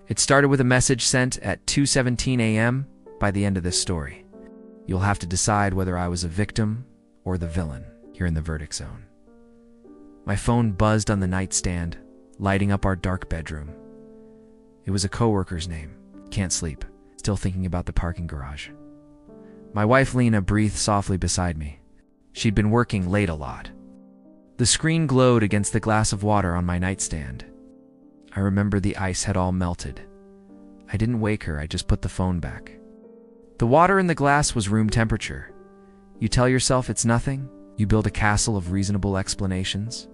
It started with a message sent at 2:17 a.m. By the end of this story, you'll have to decide whether I was a victim or the villain here in the verdict zone. My phone buzzed on the nightstand, lighting up our dark bedroom. It was a coworker's name. Can't sleep, still thinking about the parking garage. My wife Lena breathed softly beside me. She'd been working late a lot. The screen glowed against the glass of water on my nightstand. I remember the ice had all melted. I didn't wake her, I just put the phone back. The water in the glass was room temperature. You tell yourself it's nothing, you build a castle of reasonable explanations.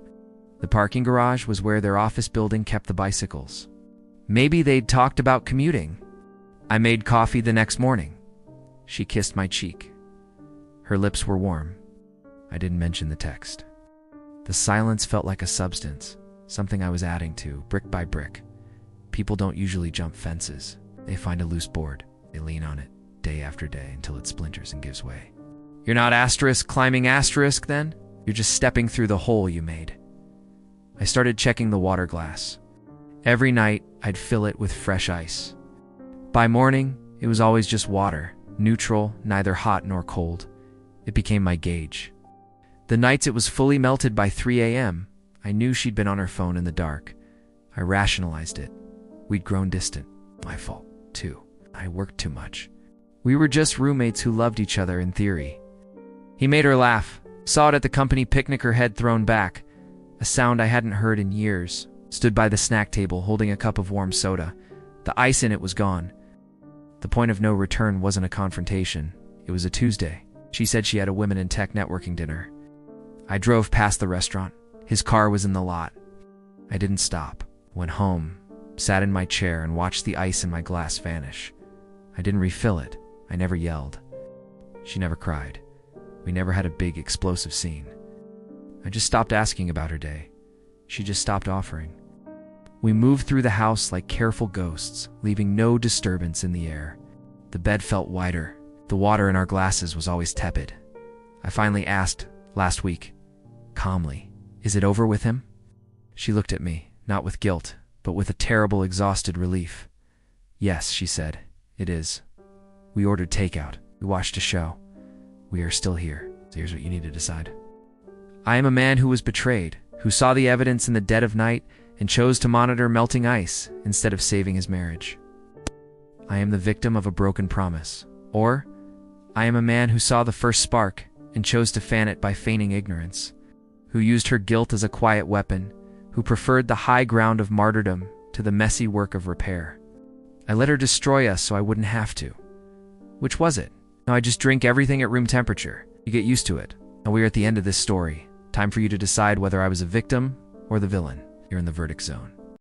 The parking garage was where their office building kept the bicycles. Maybe they'd talked about commuting. I made coffee the next morning. She kissed my cheek. Her lips were warm. I didn't mention the text. The silence felt like a substance, something I was adding to, brick by brick. People don't usually jump fences. They find a loose board. They lean on it, day after day, until it splinters and gives way. You're not asterisk climbing asterisk then? You're just stepping through the hole you made. I started checking the water glass. Every night, I'd fill it with fresh ice. By morning, it was always just water, neutral, neither hot nor cold. It became my gauge. The nights it was fully melted by 3 a.m., I knew she'd been on her phone in the dark. I rationalized it. We'd grown distant. My fault, too. I worked too much. We were just roommates who loved each other in theory. He made her laugh. Saw it at the company picnic, her head thrown back. A sound I hadn't heard in years. Stood by the snack table holding a cup of warm soda. The ice in it was gone. The point of no return wasn't a confrontation. It was a Tuesday. She said she had a women in tech networking dinner. I drove past the restaurant. His car was in the lot. I didn't stop. Went home, sat in my chair and watched the ice in my glass vanish. I didn't refill it. I never yelled. She never cried. We never had a big explosive scene. I just stopped asking about her day. She just stopped offering. We moved through the house like careful ghosts, leaving no disturbance in the air. The bed felt wider. The water in our glasses was always tepid. I finally asked, last week, calmly, "Is it over with him?" She looked at me, not with guilt, but with a terrible, exhausted relief. "Yes," she said, "it is. We ordered takeout. We watched a show. We are still here. So here's what you need to decide. I am a man who was betrayed, who saw the evidence in the dead of night and chose to monitor melting ice instead of saving his marriage. I am the victim of a broken promise. Or, I am a man who saw the first spark and chose to fan it by feigning ignorance, who used her guilt as a quiet weapon, who preferred the high ground of martyrdom to the messy work of repair. I let her destroy us so I wouldn't have to. Which was it? No, I just drink everything at room temperature. You get used to it. Now we are at the end of this story. Time for you to decide whether I was a victim or the villain. You're in the verdict zone.